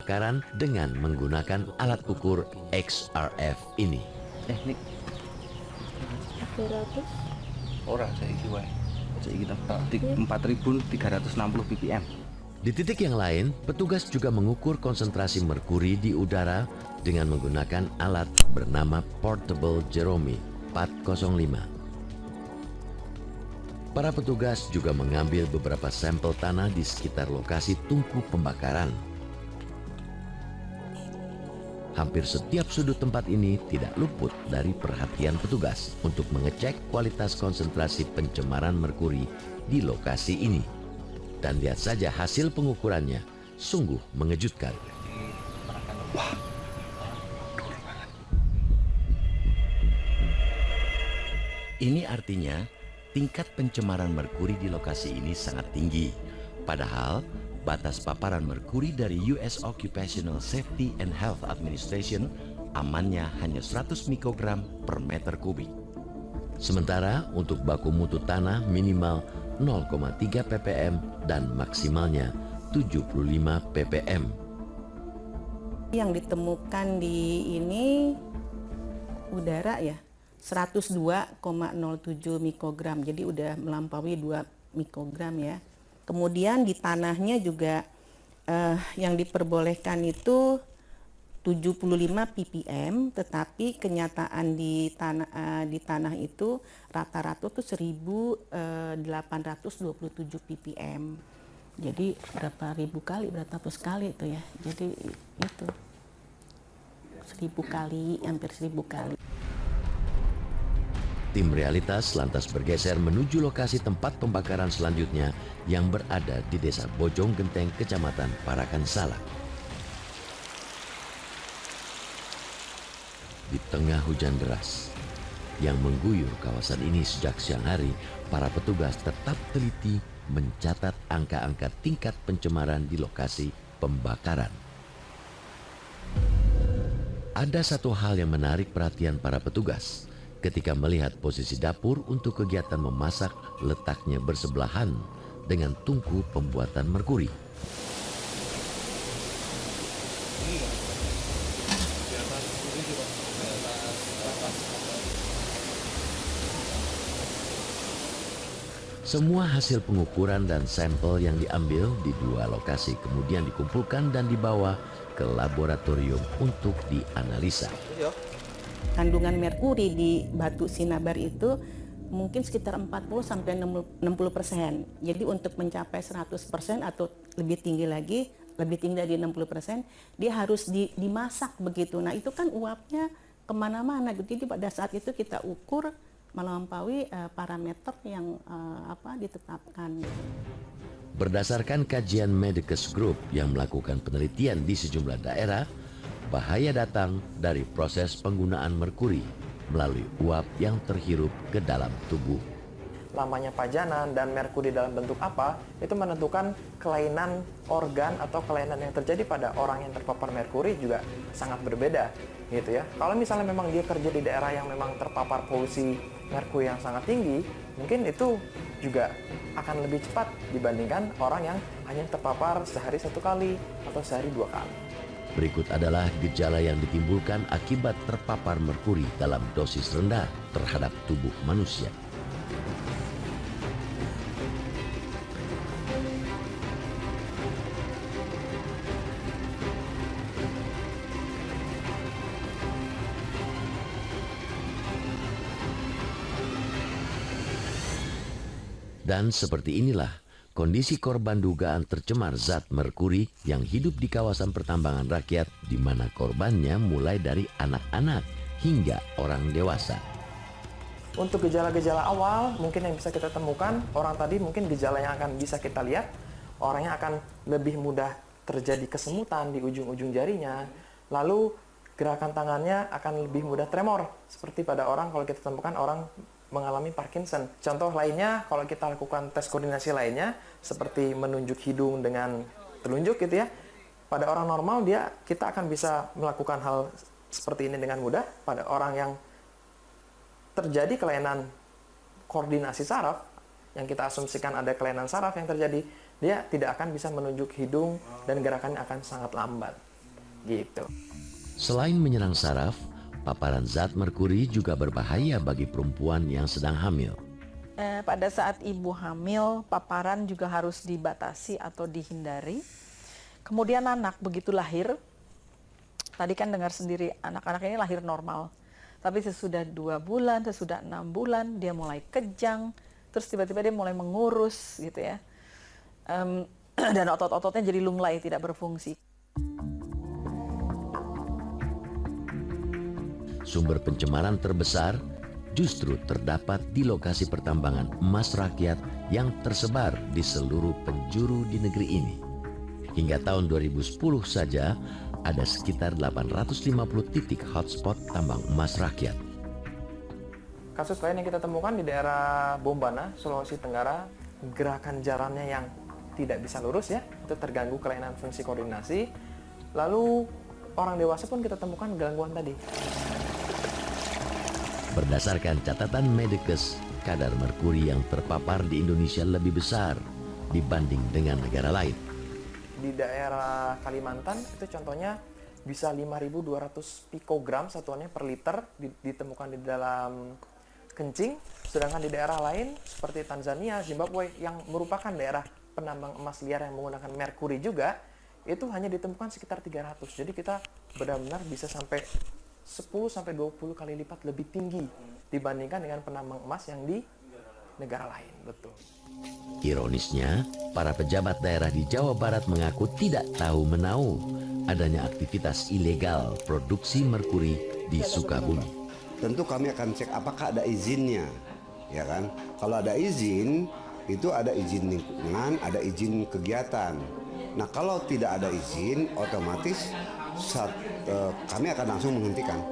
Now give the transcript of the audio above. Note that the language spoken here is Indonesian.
pembakaran dengan menggunakan alat ukur XRF ini. Ini 200. ora saiki wae. Saiki kita 4.360 ppm. Di titik yang lain, petugas juga mengukur konsentrasi merkuri di udara dengan menggunakan alat bernama Portable Jerome 405. Para petugas juga mengambil beberapa sampel tanah di sekitar lokasi tungku pembakaran. Hampir setiap sudut tempat ini tidak luput dari perhatian petugas untuk mengecek kualitas konsentrasi pencemaran merkuri di lokasi ini. Dan lihat saja hasil pengukurannya, sungguh mengejutkan. Ini artinya tingkat pencemaran merkuri di lokasi ini sangat tinggi. Padahal batas paparan merkuri dari US Occupational Safety and Health Administration amannya hanya 100 mikrogram per meter kubik. Sementara untuk baku mutu tanah minimal 0,3 ppm dan maksimalnya 75 ppm. Yang ditemukan di ini udara ya 102,07 mikrogram, jadi udah melampaui 2 mikrogram ya. Kemudian di tanahnya juga yang diperbolehkan itu 75 ppm, tetapi kenyataan di tanah itu rata-rata tuh 1827 ppm. Jadi berapa ribu kali, berapa ratus kali itu ya. Jadi itu 1000 kali, hampir 1000 kali. Tim Realitas lantas bergeser menuju lokasi tempat pembakaran selanjutnya yang berada di Desa Bojong Genteng, Kecamatan Parakan Salak. Di tengah hujan deras yang mengguyur kawasan ini sejak siang hari, para petugas tetap teliti mencatat angka-angka tingkat pencemaran di lokasi pembakaran. Ada satu hal yang menarik perhatian para petugas ketika melihat posisi dapur untuk kegiatan memasak letaknya bersebelahan dengan tungku pembuatan merkuri. Semua hasil pengukuran dan sampel yang diambil di 2 lokasi kemudian dikumpulkan dan dibawa ke laboratorium untuk dianalisa. Kandungan merkuri di batu sinabar itu mungkin sekitar 40-60%. Jadi untuk mencapai 100% atau lebih tinggi lagi, lebih tinggi dari 60%, dia harus dimasak begitu. Nah itu kan uapnya kemana-mana. Jadi pada saat itu kita ukur melampaui parameter yang ditetapkan. Berdasarkan kajian Medicus Group yang melakukan penelitian di sejumlah daerah, bahaya datang dari proses penggunaan merkuri melalui uap yang terhirup ke dalam tubuh. Lamanya pajanan dan merkuri dalam bentuk apa, itu menentukan kelainan organ atau kelainan yang terjadi pada orang yang terpapar merkuri juga sangat berbeda, gitu ya. Kalau misalnya memang dia kerja di daerah yang memang terpapar polusi merkuri yang sangat tinggi, mungkin itu juga akan lebih cepat dibandingkan orang yang hanya terpapar sehari 1 kali atau sehari 2 kali. Berikut adalah gejala yang ditimbulkan akibat terpapar merkuri dalam dosis rendah terhadap tubuh manusia. Dan seperti inilah kondisi korban dugaan tercemar zat merkuri yang hidup di kawasan pertambangan rakyat, di mana korbannya mulai dari anak-anak hingga orang dewasa. Untuk gejala-gejala awal mungkin yang bisa kita temukan, orang tadi mungkin gejala yang akan bisa kita lihat, orangnya akan lebih mudah terjadi kesemutan di ujung-ujung jarinya, lalu gerakan tangannya akan lebih mudah tremor, seperti pada orang kalau kita temukan orang mengalami Parkinson. Contoh lainnya, kalau kita lakukan tes koordinasi lainnya, seperti menunjuk hidung dengan telunjuk gitu ya, pada orang normal kita akan bisa melakukan hal seperti ini dengan mudah. Pada orang yang terjadi kelainan koordinasi saraf, yang kita asumsikan ada kelainan saraf yang terjadi, dia tidak akan bisa menunjuk hidung dan gerakannya akan sangat lambat. gitu. Selain menyerang saraf, paparan zat merkuri juga berbahaya bagi perempuan yang sedang hamil. Pada saat ibu hamil, paparan juga harus dibatasi atau dihindari. Kemudian anak begitu lahir, tadi kan dengar sendiri anak-anak ini lahir normal. Tapi sesudah 2 bulan, sesudah 6 bulan, dia mulai kejang, terus tiba-tiba dia mulai mengurus gitu ya. Dan otot-ototnya jadi lunglai, tidak berfungsi. Sumber pencemaran terbesar justru terdapat di lokasi pertambangan emas rakyat yang tersebar di seluruh penjuru di negeri ini. Hingga tahun 2010 saja, ada sekitar 850 titik hotspot tambang emas rakyat. Kasus lain yang kita temukan di daerah Bombana, Sulawesi Tenggara, gerakan jalannya yang tidak bisa lurus ya, itu terganggu kelainan fungsi koordinasi. Lalu orang dewasa pun kita temukan gangguan tadi. Berdasarkan catatan Medikes, kadar merkuri yang terpapar di Indonesia lebih besar dibanding dengan negara lain. Di daerah Kalimantan itu contohnya bisa 5.200 pikogram satuannya per liter ditemukan di dalam kencing, sedangkan di daerah lain seperti Tanzania, Zimbabwe yang merupakan daerah penambang emas liar yang menggunakan merkuri juga, itu hanya ditemukan sekitar 300. Jadi kita benar-benar bisa sampai 10-20 kali lipat lebih tinggi dibandingkan dengan penambang emas yang di negara lain. Betul. Ironisnya, para pejabat daerah di Jawa Barat mengaku tidak tahu menahu adanya aktivitas ilegal produksi merkuri di Sukabumi. Tentu kami akan cek apakah ada izinnya, ya kan? Kalau ada izin, itu ada izin lingkungan, ada izin kegiatan. Nah, kalau tidak ada izin, otomatis kami akan langsung menghentikan.